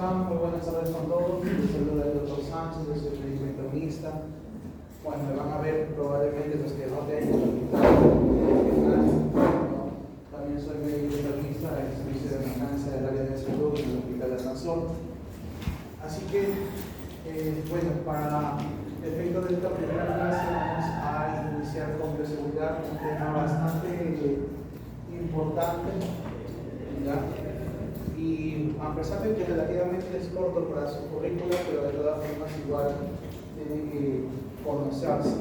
Muy buenas tardes con todos. Les saluda el doctor Sánchez, yo soy médico internista. Bueno, me van a ver probablemente los que no tengan ¿no? También soy médico internista en el servicio de emergencia del área de salud en el Hospital de Asunción. Así que, bueno, para efecto de esta primera clase vamos a iniciar con bioseguridad, un tema bastante importante, ¿ya? Y a pesar de que relativamente es corto para su currícula, pero de todas formas igual tiene que conocerse,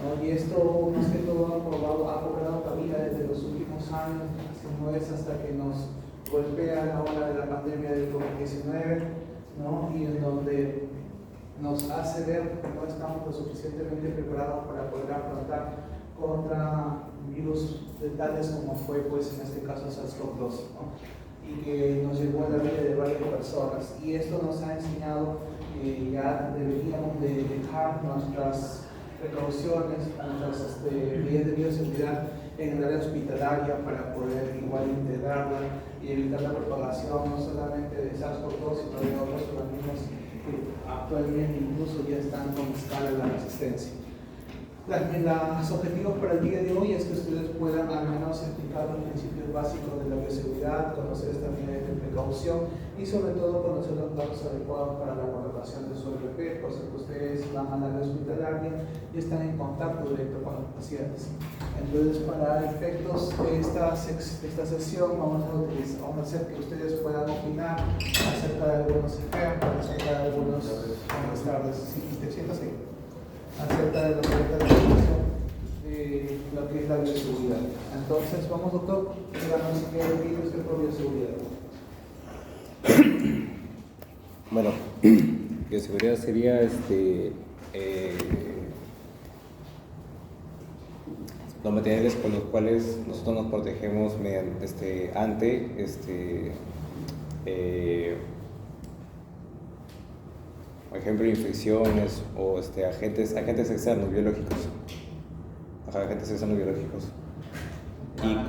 ¿no? Y esto más que todo ha cobrado cabida desde los últimos años, así no es hasta que nos golpea la ola de la pandemia del COVID-19, ¿no? Y en donde nos hace ver que no estamos lo suficientemente preparados para poder afrontar contra virus de tales como fue, pues en este caso SARS-CoV-2, ¿no? Y que nos llevó a la vida de varias personas. Y esto nos ha enseñado que ya deberíamos de dejar nuestras precauciones, nuestras medidas de bioseguridad en el área hospitalaria para poder igual integrarla y evitar la propagación no solamente de SARS-CoV-2, sino de otros organismos que actualmente incluso ya están con escala de la resistencia. Los objetivos para el día de hoy es que ustedes puedan al menos explicar los principios básicos de la bioseguridad, conocer estas medidas de precaución y sobre todo conocer los pasos adecuados para la contratación de su RP, por si ustedes van a la área hospitalaria y están en contacto directo con los pacientes. Entonces, para efectos de esta sesión vamos a hacer que ustedes puedan opinar acerca de algunos ejemplos, acerca de algunos... Buenas tardes, si te sientas ahí. Acerca de lo que es la definición de lo que es la bioseguridad. Entonces, vamos, doctor, díganos qué define usted por bioseguridad. Bueno, bioseguridad sería los materiales con los cuales nosotros nos protegemos mediante por ejemplo, infecciones o agentes externos biológicos. Agentes externos biológicos.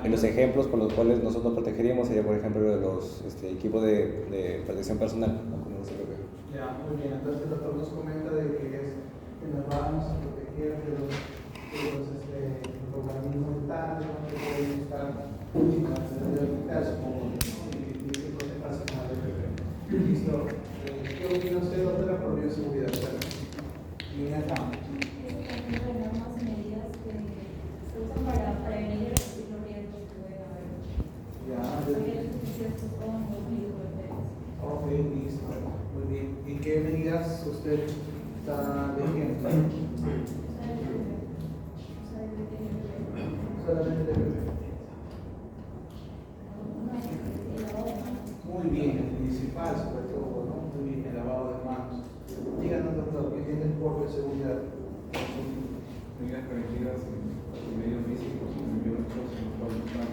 Y los ejemplos con los cuales nosotros nos protegeríamos sería, por ejemplo, los equipos de protección personal. Ya, muy bien. Entonces el doctor nos comenta de que nos vamos a proteger de los organismos vitales, que pueden estar en la ciudad como equipos de personal de PP. Listo. ¿Qué opina usted, doctora, por bioseguridad? Línea acá. Normas y medidas que se usan para prevenir y reducir los riesgos que pueden haber. Ya. Ok, listo. Muy bien. ¿Y qué medidas usted está leyendo? Solamente de bebé. Muy bien, el principal sobre todo, ¿no? Muy bien, el lavado de manos. Díganos, doctor, ¿qué tiene por bioseguridad? Medidas preventivas en medios físicos y biológicos en los cuales están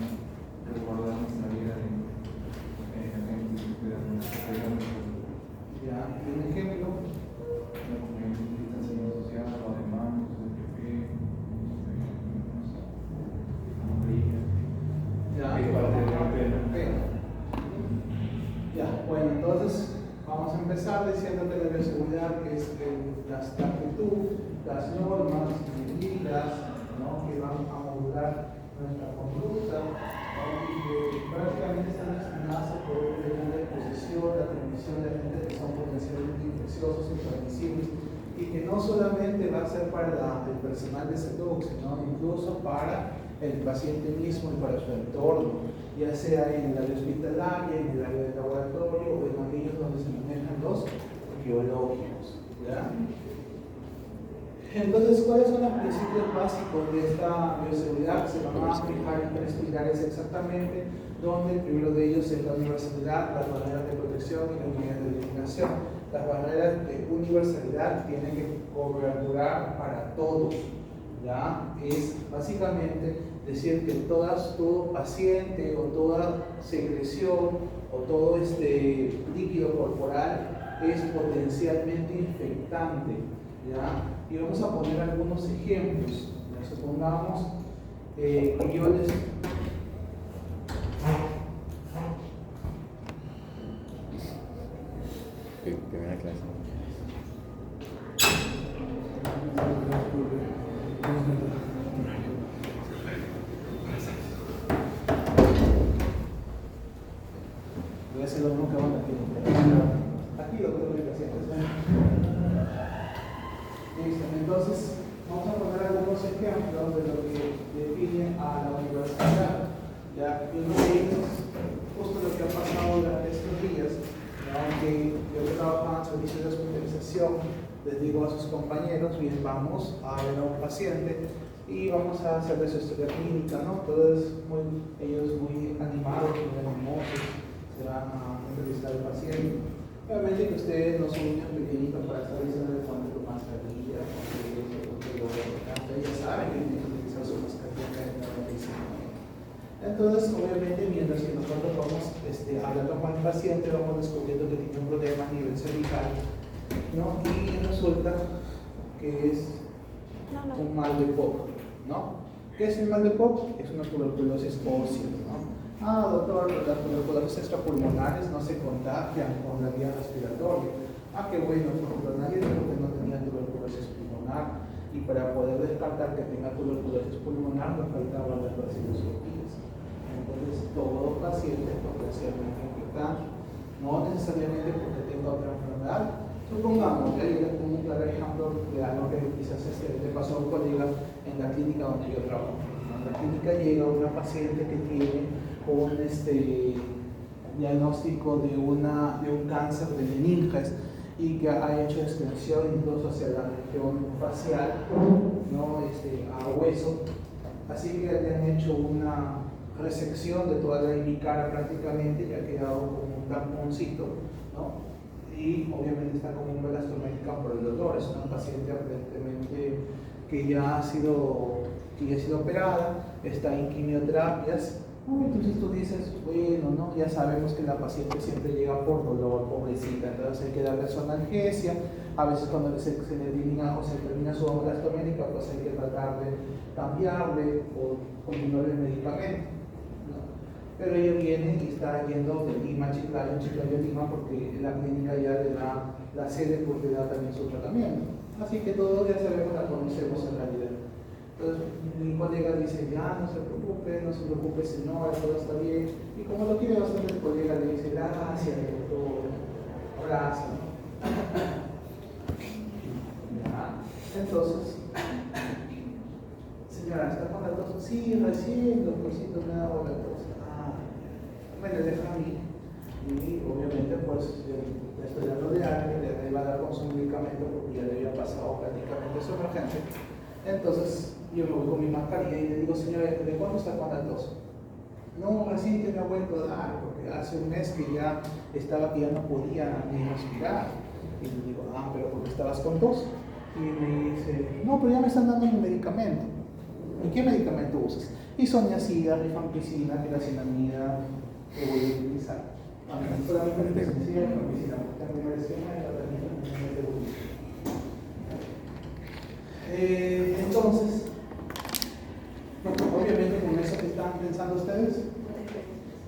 resguardar nuestra vida de agentes que puedan pegar. Ya, ¿un ejemplo? Distanciamiento social, lavado de manos, PP, Ya, ya, bueno, entonces vamos a empezar diciendo que la bioseguridad es la actitud, las normas, medidas, ¿no? Que van a modular nuestra conducta, ¿no? Y que prácticamente están destinadas a poder prevenir la exposición, la transmisión de agentes que son potencialmente infecciosos y transmisibles, y que no solamente va a ser para el personal de salud, sino incluso para el paciente mismo y para su entorno, ya sea en el área hospitalaria, en el área de laboratorio o en aquellos donde se manejan los biológicos. ¿Ya? Entonces, ¿cuáles son los principios básicos de esta bioseguridad? Se van a fijar en 3 pilares exactamente, donde el primero de ellos es la universalidad, las barreras de protección y las medidas de eliminación. Las barreras de universalidad tienen que coberturar para todos, ¿ya? Es básicamente decir que todo paciente o toda secreción o todo líquido corporal es potencialmente infectante, ¿ya? Y vamos a poner algunos ejemplos. ¿Ya? Supongamos que yo les... Primera clase. Voy a hacer lo mismo que van aquí. Aquí lo tengo que hacer. Listo, entonces vamos a poner algunos ejemplos de lo que define a la universalidad. Ya, y uno de ellos, justo lo que ha pasado durante estos días, aunque yo que trabajo en servicios de hospitalización, les digo a sus compañeros, bien, vamos a ver a un paciente y vamos a hacerle su historia clínica, ¿no? Ellos muy animados, muy animosos, se van a entrevistar al paciente. Obviamente que ustedes no son niños pequeñitos para estar diciendo de poner tu mascarilla, ya saben que tienen que utilizar su mascarilla en la medicina. Entonces, obviamente, mientras que nosotros vamos hablando con el paciente, vamos descubriendo que tiene un problema a nivel cervical, ¿no? Y resulta que es un mal de Koch, ¿no? ¿Qué es el mal de Koch? Es una tuberculosis ósea, ¿no? Ah, doctor, las tuberculosis extrapulmonares no se contagian con la vía respiratoria. Ah, qué bueno, pero nadie dijo que no tenía tuberculosis pulmonar. Y para poder descartar que tenga tuberculosis pulmonar, nos faltaban las vaciloscopías. Entonces, todo paciente potencialmente infectante, no necesariamente porque tenga otra enfermedad. Supongamos, ya les pongo un claro ejemplo de algo que quizás le pasó a un colega en la clínica donde yo trabajo. En la clínica llega una paciente que tiene un diagnóstico de un cáncer de meninges y que ha hecho extensión incluso hacia la región facial, ¿no? A hueso. Así que le han hecho una resección de toda la cara prácticamente y ha quedado como un tamponcito, ¿no? Y obviamente está como un belastomédica por el dolor. Es una paciente aparentemente que ya ha sido operada, está en quimioterapias. Entonces tú dices, bueno, ¿no? Ya sabemos que la paciente siempre llega por dolor, pobrecita, entonces hay que darle su analgesia. A veces cuando se le elimina o se termina su belastomédica, pues hay que tratar de cambiarle o continuar el medicamento, ¿no? Pero ella viene y está yendo de Lima a Chiclayo, Chiclayo a Lima, porque la clínica ya le da la sede porque da también su tratamiento. Así que todos ya sabemos, la conocemos en realidad. Entonces mi colega dice, ya no se preocupe señora, todo está bien. Y como lo quiere bastante el colega le dice, gracias doctor, abrazo. Entonces, señora, ¿está con la tos? Sí, recién, doctorcito, me ha dado la tos. Bueno, deja a mí. Y obviamente pues le estoy dando de alguien, le iba a dar con su medicamento porque ya le había pasado prácticamente su emergencia. Entonces yo me voy con mi mascarilla y le digo, señora, ¿de cuándo está con la tos? No, recién me ha vuelto a dar, porque hace un mes que ya estaba que ya no podía ni respirar. Y le digo, pero porque estabas con tos. Y me dice, no, pero ya me están dando mi medicamento. ¿Y qué medicamento usas? Isoniazida, rifampicina, giracinamida, que voy a utilizar. Solamente isoniazida, rifampicina, porque tengo medicina y la también. Entonces, obviamente con eso que están pensando ustedes,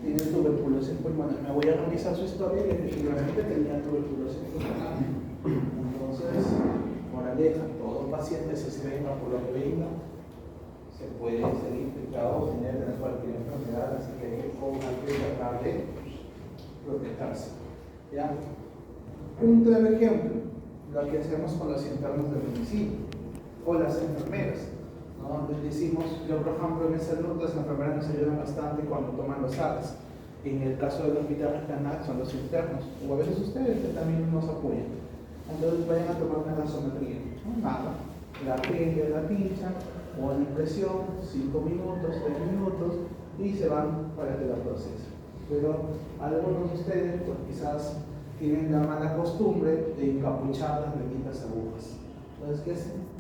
tienen tuberculosis pulmonar. Me voy a revisar su historia y efectivamente tenía tuberculosis pulmonar. Entonces, moraleja, todo paciente se venga por lo que venga, se puede ser infectado o tener cualquier enfermedad, así que hay que tratar de protegerse. ¿Ya? Un claro ejemplo, lo que hacemos con los internos de medicina o las enfermeras, ¿no? Les decimos, yo por ejemplo en salud, las enfermeras nos ayudan bastante cuando toman los ARS. En el caso del hospital regional son los internos, o a veces ustedes que también nos apoyan. Entonces vayan a tomar una gasometría. No, nada. La prenden, la pinchan, o en impresión, 5 minutos, 3 minutos, y se van para que la procesen. Pero algunos de ustedes, pues quizás tienen la mala costumbre de encapuchar las benditas agujas. Entonces, ¿qué hacen?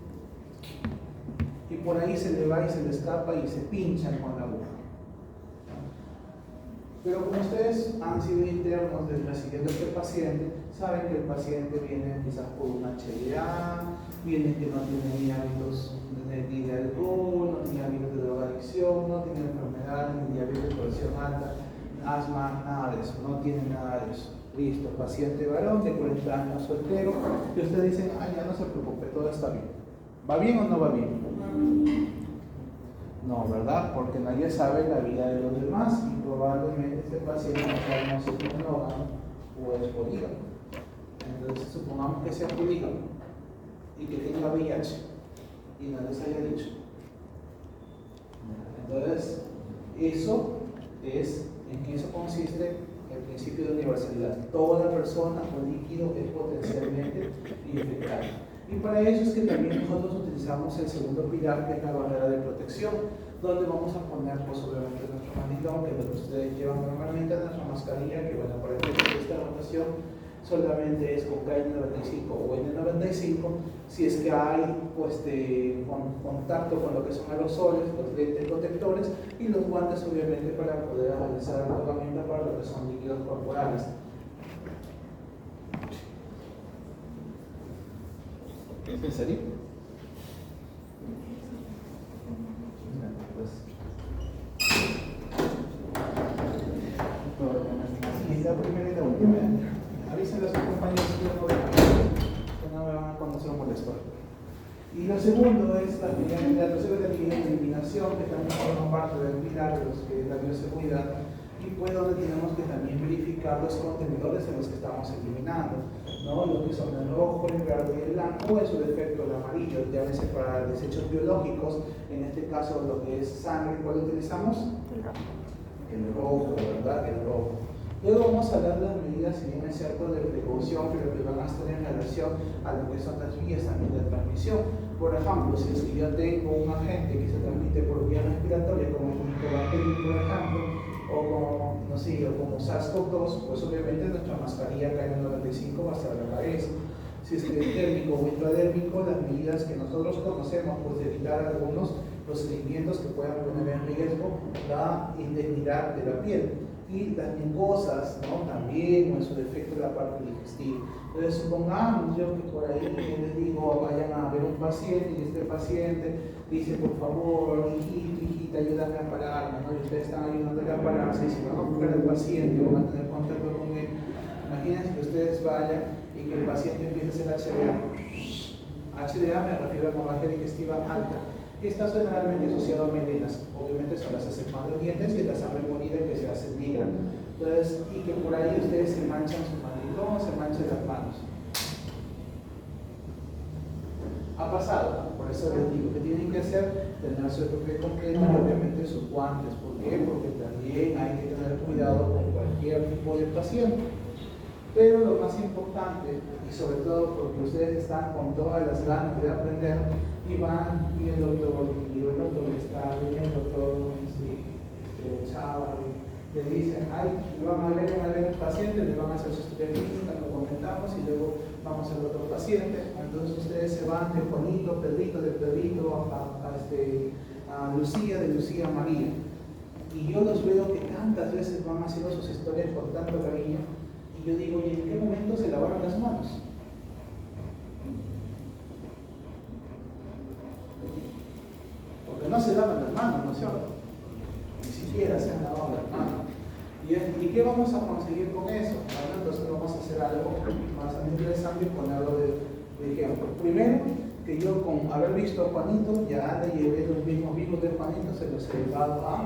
Y por ahí se le va y se le escapa y se pinchan con la aguja. Pero como ustedes han sido internos recibiendo este paciente, saben que el paciente viene quizás por un HLA, viene que no tiene ni hábitos ni de alcohol, ni hábitos de drogadicción, no tiene enfermedades, ni diabetes, presión alta, asma, nada de eso, no tiene nada de eso. Listo, paciente varón de 40 años soltero, y ustedes dicen, ya no se preocupe, todo está bien. ¿Va bien o no va bien? No, ¿verdad? Porque nadie sabe la vida de los demás y probablemente este paciente no se tiene un órgano o es polígamo. Entonces, supongamos que sea polígamo y que tenga VIH y no les haya dicho. Entonces, en eso consiste el principio de universalidad. Toda persona o líquido es potencialmente infectable. Y para eso es que también nosotros utilizamos el segundo pilar, que es la barrera de protección, donde vamos a poner, pues obviamente, nuestro manilón, que es lo que ustedes llevan normalmente, nuestra mascarilla, que bueno, para esta rotación solamente es con KN95 o N95, si es que hay pues, contacto con lo que son aerosoles, los lentes protectores y los guantes, obviamente, para poder realizar la herramienta para lo que son líquidos corporales. ¿En serio? Y la primera y la última. Avísenle a sus compañeros que no me van a conocer un molestor. Y lo segundo es la tercera eliminación, que también forma parte del pilar de los que es la bioseguridad, y pues donde tenemos que también verificar los contenedores en los que estamos eliminando, ¿no? Lo que son el rojo, el verde y el blanco, en su defecto el amarillo, llámese para desechos biológicos, en este caso lo que es sangre, ¿cuál utilizamos? El rojo, ¿verdad? El rojo. Luego vamos a hablar de las medidas, si bien es cierto, de precaución, pero que van a estar en relación a lo que son las vías también de transmisión. Por ejemplo, si es que yo tengo un agente que se transmite por vía respiratoria, como el Helicobacter, por ejemplo, o como, no sé, o como SARS-CoV-2, pues obviamente nuestra mascarilla KN95 va a estar a la cabeza. Si es que es térmico o intradérmico, las medidas que nosotros conocemos, pues de evitar algunos procedimientos que puedan poner en riesgo la integridad de la piel. Y las mucosas, ¿no? También, o en su defecto, la parte digestiva. Entonces, supongamos yo que por ahí les digo, vayan a ver un paciente y este paciente dice, por favor, hijita, ayúdame a pararme, ¿no? Y ustedes están ayudándole a pararse, y si van a buscar al paciente o van a tener contacto con él, imagínense que ustedes vayan y que el paciente empiece a hacer HDA. HDA me refiero a hemorragia digestiva alta, que está generalmente asociado a melenas. Obviamente son las heces dientes y la sangre molida que se hace negra. Entonces, y que por ahí ustedes se manchan su manilón, se manchan las manos. Ha pasado, por eso les digo que tienen que hacer, tener su EPP completo y obviamente sus guantes. ¿Por qué? Porque también hay que tener cuidado con cualquier tipo de paciente. Pero lo más importante, y sobre todo porque ustedes están con todas las ganas de aprender, y van, y el doctor está, y el doctor Chava, le dicen, le van a ver el paciente, le van a hacer su historia clínica, lo comentamos, y luego vamos al otro paciente. Entonces ustedes se van de Juanito, Pedrito, de Pedrito a Lucía, de Lucía a María. Y yo los veo que tantas veces van haciendo sus historias con tanto cariño, y yo digo, ¿y en qué momento se lavaron las manos? Porque no se lavan las manos, ¿no es cierto? Ni siquiera se han lavado las manos. ¿Y qué vamos a conseguir con eso? Bueno, entonces vamos a hacer algo más interesante y ponerlo de ejemplo. Primero, que yo con haber visto a Juanito, ya le llevé los mismos virus de Juanito, se los he llevado a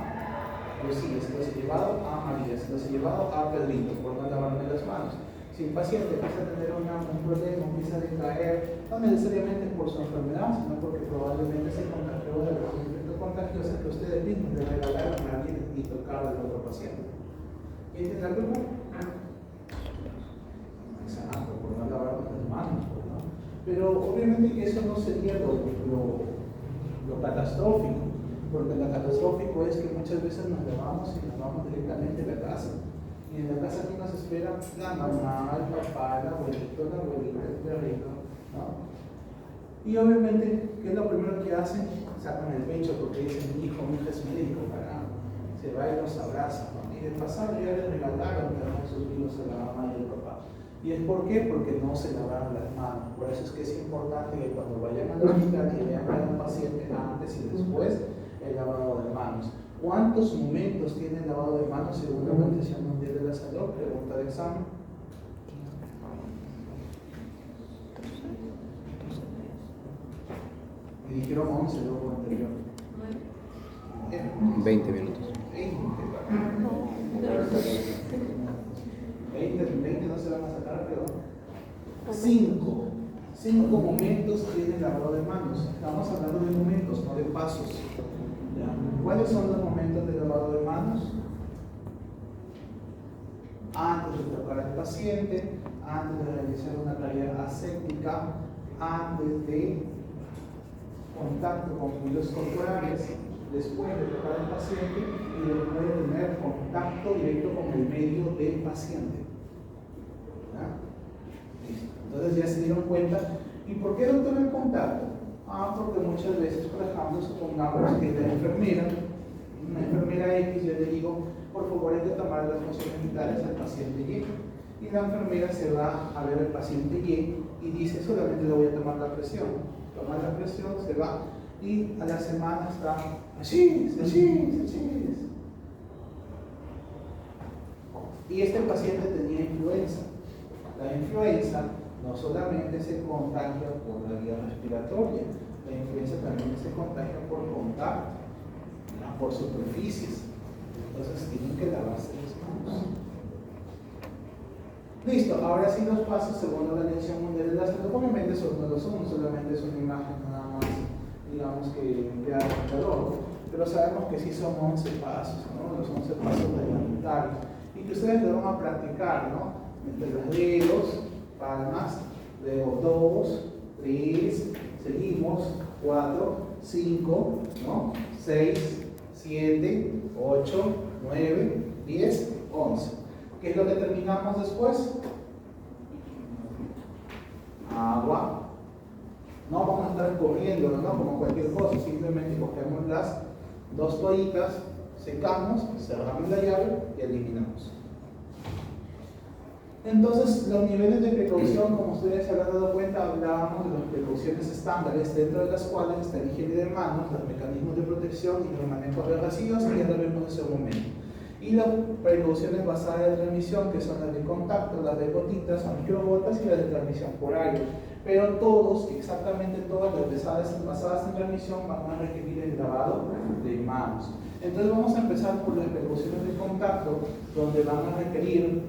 Lucía, se los he llevado a María, se los he llevado a Pedrito, por no lavarme las manos. Si el paciente empieza a tener un problema, empieza a decaer, no necesariamente por su enfermedad, sino porque probablemente se contagió de los efectos contagiosos que ustedes mismos le regalaron a alguien y tocar al otro paciente. ¿Quién tiene la culpa? Exacto, por no lavar las manos. Pero obviamente que eso no sería lo catastrófico, porque lo catastrófico es que muchas veces nos lavamos y nos vamos directamente a la casa. Y en la casa aquí nos espera la mamá, el papá, el abuelito, la abuelita, el perrito, ¿no? Y obviamente, ¿qué es lo primero que hacen? Sacan el pecho porque dicen, mi hijo, mi hija es médico, para se va y los abraza, ¿no? Y de pasado ya les regalaron sus libros a la mamá y al papá. ¿Y es por qué? Porque no se lavaron las manos. Por eso es que es importante que cuando vayan al hospital y vean a un paciente antes y después el lavado de manos. ¿Cuántos momentos tiene el lavado de manos según la Organización Mundial de la Salud? Pregunta de examen. Y dijeron 11 luego anterior. 20 minutos. 20 no se van a sacar, pero 5 momentos tiene el lavado de manos. Estamos hablando de momentos, no de pasos. ¿Ya? ¿Cuáles son los momentos de lavado de manos? Antes de tocar al paciente, antes de realizar una tarea aséptica, antes de contacto con fluidos corporales, después de tocar al paciente y después de tener contacto directo con el medio del paciente. ¿Ya? Listo. Entonces ya se dieron cuenta. ¿Y por qué doctor el contacto? Porque muchas veces, por ejemplo, supongamos que la enfermera, una enfermera X, yo le digo, por favor hay que tomar las funciones vitales al paciente Y. Y la enfermera se va a ver al paciente Y dice, solamente le voy a tomar la presión. Toma la presión, se va y a la semana está así. Y este paciente tenía influenza. La influenza no solamente se contagia por la vía respiratoria, la influenza también se contagia por contacto, ¿no? Por superficies. Entonces tienen que lavarse las manos. Listo, ahora sí los pasos según la Organización Mundial de la Salud. Obviamente no lo son, solamente es una imagen nada más, digamos que enviada al calor, pero sabemos que sí son 11 pasos, ¿no? Los 11 pasos reglamentarios, y que ustedes lo van a practicar, ¿no? Entre los dedos, palmas, luego 2, 3, seguimos, 4, 5, ¿no? 6, 7, 8, 9, 10, 11. ¿Qué es lo que terminamos después? Agua. No vamos a estar corriendo, ¿no? Como cualquier cosa, simplemente cogemos las 2 toallitas, secamos, cerramos la llave y eliminamos. Entonces, los niveles de precaución, como ustedes se habrán dado cuenta, hablábamos de las precauciones estándares, dentro de las cuales está la higiene de manos, los mecanismos de protección y el manejo de residuos, que ya lo vemos en ese momento. Y las precauciones basadas en transmisión, que son las de contacto, las de gotitas o microgotas y las de transmisión por aire. Pero todos, exactamente todas las basadas en transmisión van a requerir el lavado de manos. Entonces vamos a empezar por las precauciones de contacto, donde van a requerir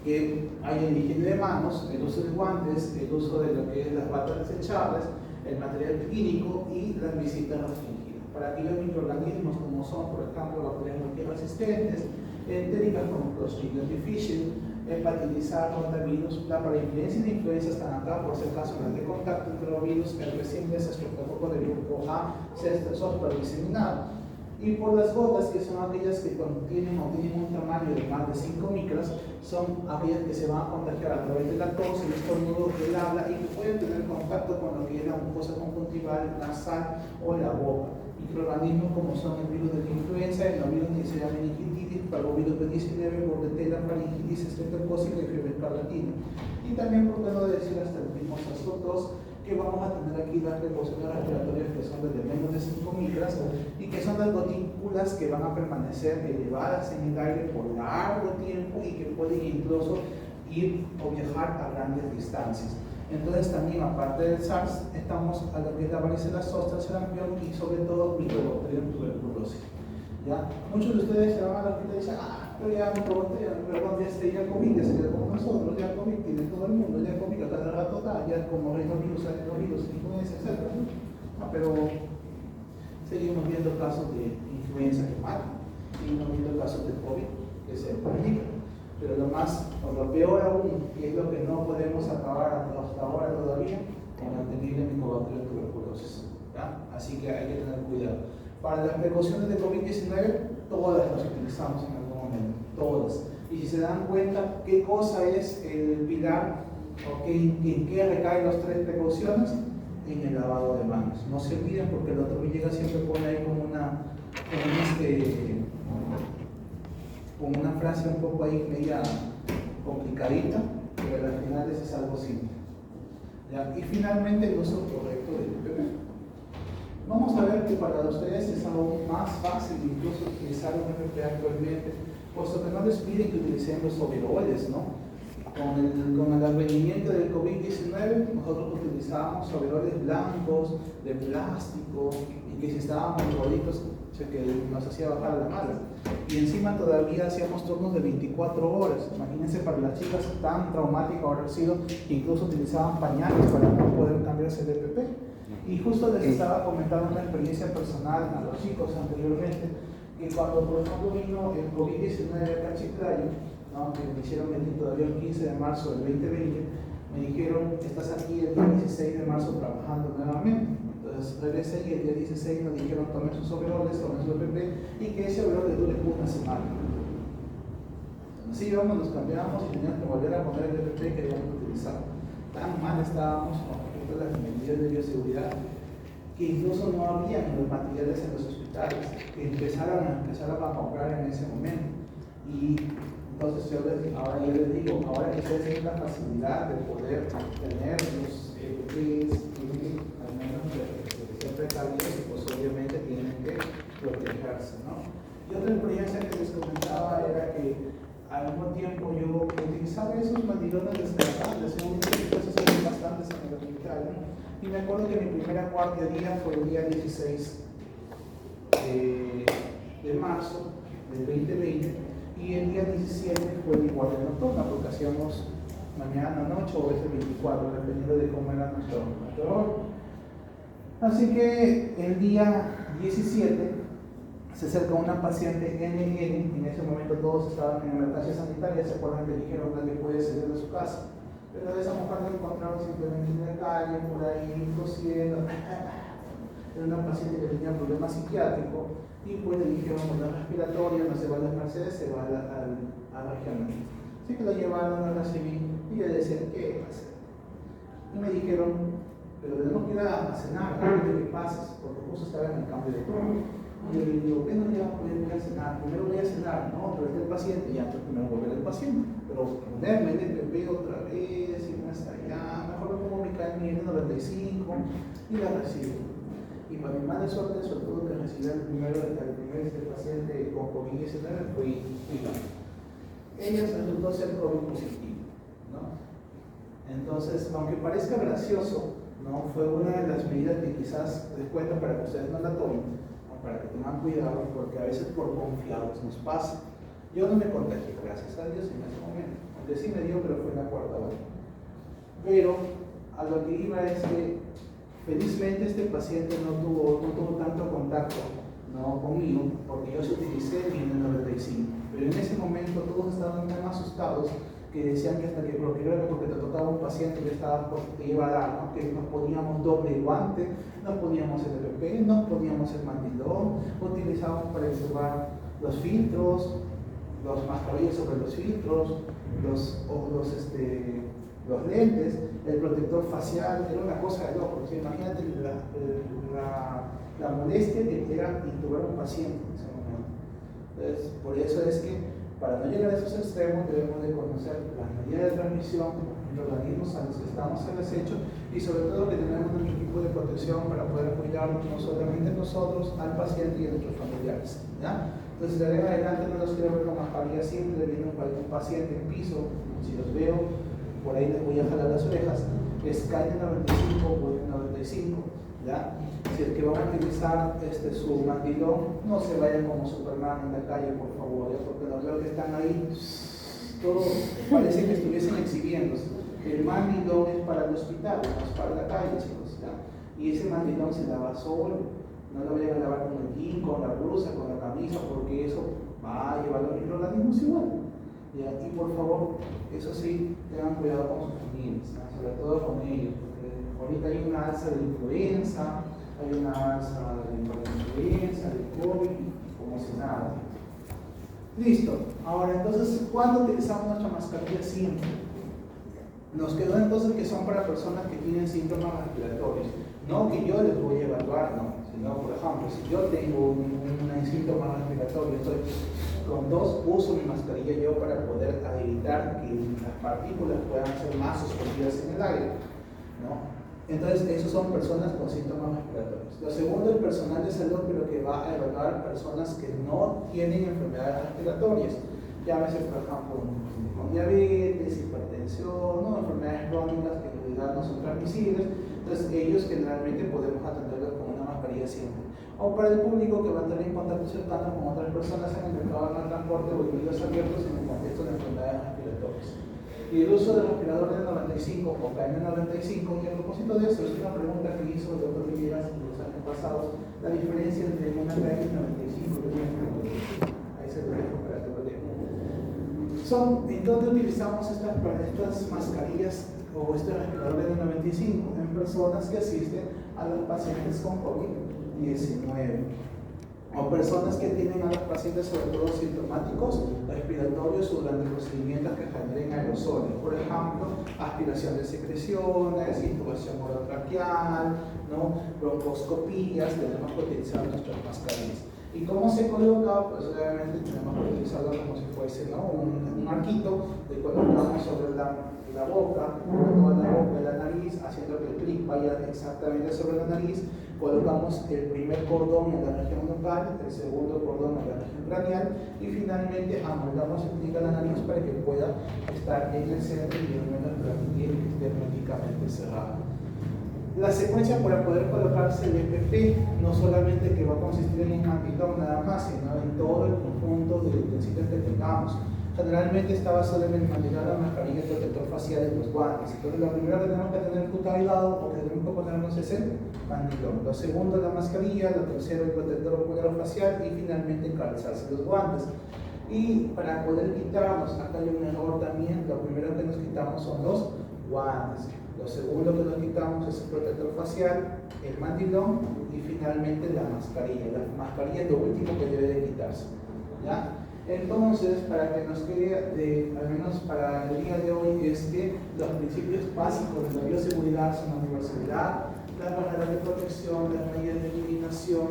que haya higiene de manos, el uso de guantes, el uso de lo que es las batas desechables, el material clínico y las visitas restringidas. Para aquellos microorganismos como son, por ejemplo, bacterias multiresistentes, entéricas como Clostridium difficile, hepatitizar, rotavirus, la parainfluencia y la influenza están acá, por si acaso las de contacto entre los virus, el recién estreptococo de grupo A, super diseminado. Y por las gotas, que son aquellas que contienen o tienen un tamaño de más de 5 micras, son aquellas que se van a contagiar a través de la tos, el estornudo, el habla y que pueden tener contacto con lo que es la mucosa conjuntival, nasal o la boca. Microorganismos como son el virus de la influenza, el virus de la meningitis, parvovirus B19, bordetela, faringitis, estreptocócica y fiebre escarlatina. Y también, por qué no decir, hasta el mismo SARS-CoV-2, que vamos a tener aquí las precauciones respiratorias que son de menos de 5 micras y que son las gotículas que van a permanecer elevadas en el aire por largo tiempo y que pueden incluso ir o viajar a grandes distancias. Entonces también, aparte del SARS, estamos a lo que es la varicela zoster, sarampión y sobre todo Mycobacterium tuberculosis. ¿Ya? Muchos de ustedes se van a la hospital y dicen, pero ya me pregunté, ya COVID, ya sería como nosotros, ya COVID tiene todo el mundo, ya COVID a cada rato da, ya como rinovirus, influenza, etc. Pero seguimos viendo casos de influenza que matan, seguimos viendo casos de COVID que se complican. Pero lo más, o lo peor aún, y es lo que no podemos acabar hasta ahora todavía, con el temible Mycobacterium tuberculosis. ¿Ya? Así que hay que tener cuidado. Para las precauciones de COVID-19, todas las utilizamos en algún momento, todas. Y si se dan cuenta qué cosa es el pilar o en qué recaen las 3 precauciones, en el lavado de manos. No se olviden porque el doctor Villegas siempre pone ahí como una frase un poco ahí media complicadita, pero al final es algo simple. ¿Ya? Y finalmente el uso correcto del EPP. Vamos a ver que para ustedes es aún más fácil incluso utilizar un EPP actualmente, puesto que no les piden que utilicen los overoles, ¿no? Con el advenimiento del COVID-19, nosotros utilizábamos overoles blancos, de plástico, y que si estábamos gorditos, que nos hacía bajar la mala. Y encima todavía hacíamos turnos de 24 horas. Imagínense, para las chicas tan traumático haber sido que incluso utilizaban pañales para no poder cambiarse de EPP. Y justo les estaba comentando una experiencia personal a los chicos anteriormente, que cuando por ejemplo vino el COVID-19 acá a Chiclayo, ¿no? Que me hicieron venir todavía el 15 de marzo del 2020, me dijeron, estás aquí el día 16 de marzo trabajando nuevamente. Entonces regresé y el día 16 nos dijeron, tomen sus overoles, tomen su EPP y que ese overol le dure una semana. Así íbamos, nos cambiamos y teníamos que volver a poner el EPP que habíamos utilizado. Tan mal estábamos con respecto a las medidas de bioseguridad que incluso no había los materiales en los hospitales que empezaron a comprar en ese momento. Y entonces ahora yo les digo, ahora que ustedes tienen la facilidad de poder tener los EPPs, al menos siempre precavidos, pues obviamente tienen que protegerse, ¿no? Y otra experiencia que les comentaba era que al mismo tiempo yo utilizaba esos mandilones descartables, entonces eran bastantes en el hospital, ¿no? Y me acuerdo que mi primera guardia día fue el día 16 de marzo del 2020 y el día 17 fue mi guardia nocturna porque hacíamos mañana, noche o a veces 24, dependiendo de cómo era nuestro hora. Así que el día 17 se acerca una paciente NN, en ese momento todos estaban en emergencia sanitaria, se acuerdan que dijeron que puede salir de su casa. Pero esa mujer la encontraron simplemente en la calle, por ahí, tosiendo. Era una paciente que tenía problemas psiquiátricos y pues le dijeron, bueno, respiratoria, no se va a las Mercedes, se va a regional. Así que la llevaron a la civil y le decían, ¿qué pasa? Y me dijeron, pero tenemos que ir a cenar, antes de que pases, porque justo estaba en el cambio de turno. Y yo le digo, bueno, ya voy a cenar, primero voy a cenar, no, pero está el paciente, ya, entonces primero volver al paciente. Pero ponerme el EPP otra vez, irme hasta allá, mejor me pongo mi KM 95 y la recibo. Y para mi mala suerte, sobre todo que recibí el primer paciente con COVID-19 fue yo. Ella resultó ser COVID positivo, ¿no? Entonces, aunque parezca gracioso, ¿no? Fue una de las medidas que quizás les cuento para que ustedes no la tomen, ¿no? Para que tengan cuidado, porque a veces por confiados nos pasa. Yo no me contagié, gracias a Dios, en ese momento, aunque sí me dio, pero fue en la cuarta hora. Pero a lo que iba es que felizmente este paciente no tuvo tanto contacto, ¿no? Conmigo, porque yo sí utilicé mi N95. Pero en ese momento todos estaban tan asustados que decían que hasta que, porque te tocaba un paciente que te iba a dar, ¿no? Que nos poníamos doble guante, nos poníamos el EPP, nos poníamos el mandilón, utilizábamos para extrabar los filtros, los mascarillas sobre los filtros, los lentes, el protector facial, era una cosa de loco. O sea, imagínate la molestia que era intubar a un paciente en ese momento. Entonces, por eso es que para no llegar a esos extremos debemos de conocer las medidas de transmisión, los organismos a los que estamos en acecho y sobre todo que tenemos nuestro equipo de protección para poder cuidarnos no solamente nosotros, al paciente y a nuestros familiares, ¿ya? Entonces de ahí en adelante no los quiero ver con mascarilla simple, viene un paciente en piso, si los veo, por ahí les voy a jalar las orejas, es KN95 o N95, ¿ya? Si el que va a utilizar su mandilón, no se vayan como Superman en la calle, por favor, ¿ya? Porque los veo que están ahí, todo parece que estuviesen exhibiéndose. El mandilón es para el hospital, no es para la calle, chicos, ¿ya? Y ese mandilón se lava solo. No lo vayan a lavar con el jean, con la blusa, con la camisa, porque eso va a llevar a los microorganismos igual. ¿Ya? Y por favor, eso sí, tengan cuidado con sus familias, ¿no? Sobre todo con ellos, porque Ahorita hay una alza de influenza, hay una alza de influenza, de COVID, como si nada. Listo. Ahora, entonces, ¿cuándo utilizamos nuestra mascarilla siempre? Nos quedó entonces que son para personas que tienen síntomas respiratorios. No que yo les voy a evaluar, no. Sino, por ejemplo, si yo tengo un síntoma respiratorio, estoy con tos, uso mi mascarilla yo para poder evitar que las partículas puedan ser más suspendidas en el aire, ¿no? Entonces, esos son personas con síntomas respiratorios. Lo segundo, el personal de salud, pero que va a evaluar personas que no tienen enfermedades respiratorias. Llámese, por ejemplo, con diabetes, hipertensión, ¿no? Enfermedades crónicas que en realidad no son transmisibles. Entonces, ellos generalmente podemos atenderlos con una mascarilla siempre. O para el público que va a tener en contacto cercano con otras personas en el mercado del transporte o en medios abiertos en el contexto de enfermedades respiratorias. Y el uso del respirador de 95 o KN95, y a propósito de eso, es una pregunta que hizo el doctor Villegas en los años pasados, la diferencia entre una KN95 y una KN95. Ahí se lo dejo para que lo lean. ¿En dónde utilizamos estas mascarillas o este respirador de 95? En personas que asisten a los pacientes con COVID-19. O personas que tienen a los pacientes, sobre todo sintomáticos, respiratorios o durante procedimientos que generen aerosoles. Por ejemplo, aspiración de secreciones, intubación orotraqueal, ¿no? Broncoscopías, tenemos que utilizar nuestras mascarillas. ¿Y cómo se coloca? Pues obviamente tenemos que utilizarlo como si fuese, ¿no? un arquito, le colocamos sobre la boca, toda la boca y la nariz, haciendo que el clic vaya exactamente sobre la nariz. Colocamos el primer cordón en la región nucal, el segundo cordón en la región craneal y finalmente amoldamos el clic a la nariz para que pueda estar en el centro y al menos permitir que esté prácticamente cerrado. La secuencia para poder colocarse el EPP no solamente que va a consistir en un mantilón nada más, sino en todo el conjunto de utensilios que tengamos. Generalmente está basado en el mantilón, la mascarilla, el protector facial y los guantes. Entonces, lo primero que tenemos que tener cuidado o que tenemos que ponernos es el mantilón. Lo segundo, la mascarilla. Lo tercero, el protector ocular o facial. Y finalmente, calzarse los guantes. Y para poder quitarnos, acá hay un error también. Lo primero que nos quitamos son los guantes. Lo segundo que nos quitamos es el protector facial, el mantilón y finalmente la mascarilla. La mascarilla es lo último que debe de quitarse, ¿ya? Entonces, para que nos quede, al menos para el día de hoy, es que los principios básicos de la bioseguridad son la universalidad, las barreras de protección, las medidas de eliminación,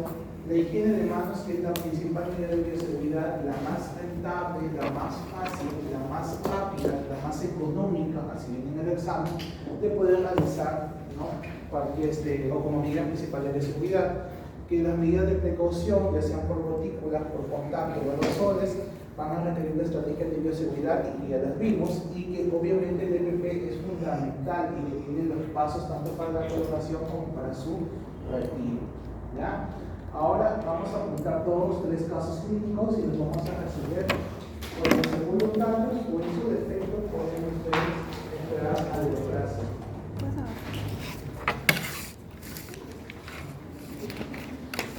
la higiene de manos, que es la principal medida de bioseguridad, la más rentable, la más fácil, la más rápida, la más económica, así viene en el examen, de poder realizar, ¿no? O como medida principal de bioseguridad. Que las medidas de precaución, ya sean por gotículas, por contacto o aerosoles, van a requerir una estrategia de bioseguridad y ya las vimos, y que obviamente el EPP es fundamental y que tiene los pasos tanto para la colocación como para su retiro, ¿ya? Ahora vamos a apuntar todos los 3 casos clínicos y los vamos a resolver por los voluntarios o en su defecto pueden ustedes esperar a lograrse.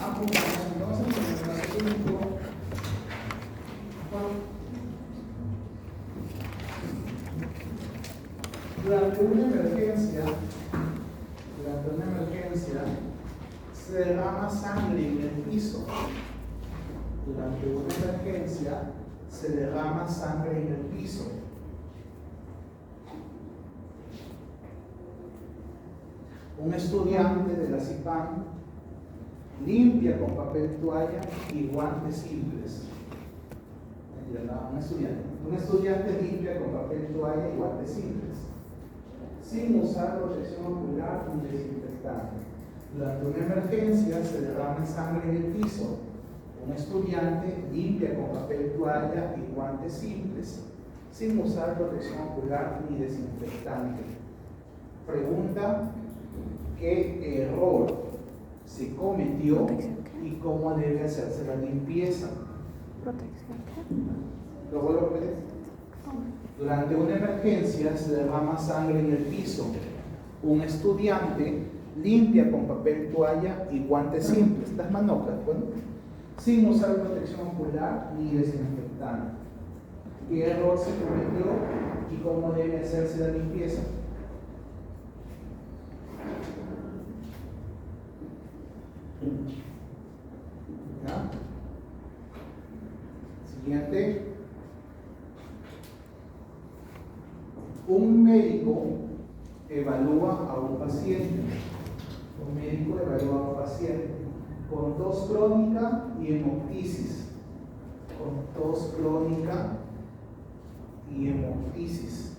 Apuntamos entonces en el caso clínico. Durante una emergencia, se derrama sangre en el piso. Durante una emergencia, se derrama sangre en el piso. Un estudiante de la CIPAN limpia con papel toalla y guantes simples. Un estudiante limpia con papel toalla y guantes simples, sin usar protección ocular ni desinfectante. Durante una emergencia se derrama sangre en el piso. Un estudiante limpia con papel toalla y guantes simples, sin usar protección ocular ni desinfectante. Pregunta: ¿qué error se cometió y cómo debe hacerse la limpieza? ¿Lo vuelvo a repetir? Durante una emergencia se derrama sangre en el piso. Un estudiante limpia con papel toalla y guantes simples, las manoplas, bueno, sin usar protección ocular ni desinfectante. ¿Qué error se cometió y cómo debe hacerse la limpieza? ¿Ya? Siguiente. Un médico evalúa a un paciente. Un médico evalúa a un paciente con tos crónica y hemoptisis. Con tos crónica y hemoptisis.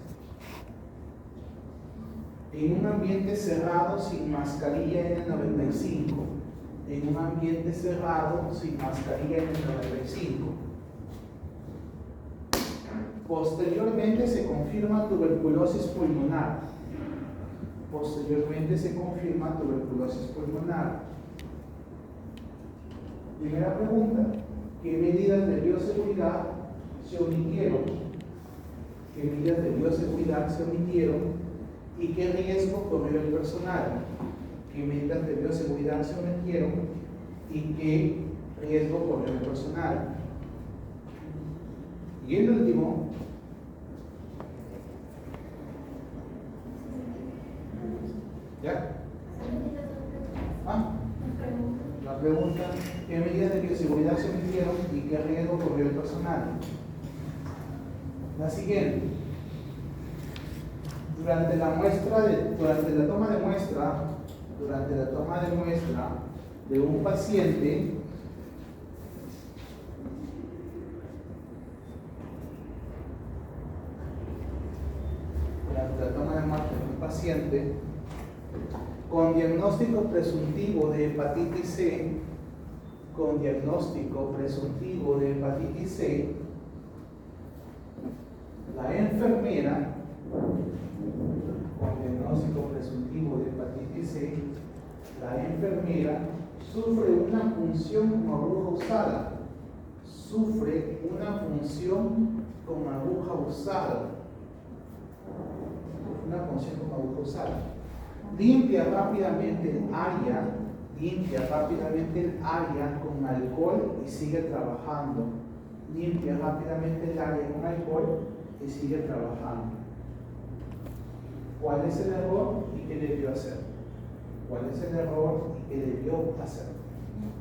En un ambiente cerrado sin mascarilla N95. En un ambiente cerrado sin mascarilla N95. Posteriormente se confirma tuberculosis pulmonar. Posteriormente se confirma tuberculosis pulmonar. Primera pregunta: ¿qué medidas de bioseguridad se omitieron? ¿Qué medidas de bioseguridad se omitieron? ¿Y qué riesgo corrió el personal? ¿Qué medidas de bioseguridad se omitieron? ¿Y qué riesgo corrió el personal? Y el último, ¿ya? La pregunta: ¿qué medidas de bioseguridad se omitieron y qué riesgo corrió el personal? La siguiente: durante la toma de muestra de un paciente, con diagnóstico presuntivo de hepatitis C, la enfermera, sufre una punción con aguja usada. Limpia rápidamente el área con alcohol y sigue trabajando. ¿Cuál es el error y qué debió hacer?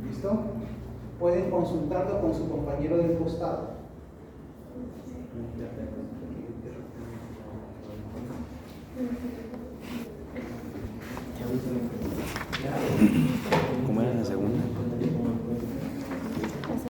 ¿Listo? Pueden consultarlo con su compañero del costado.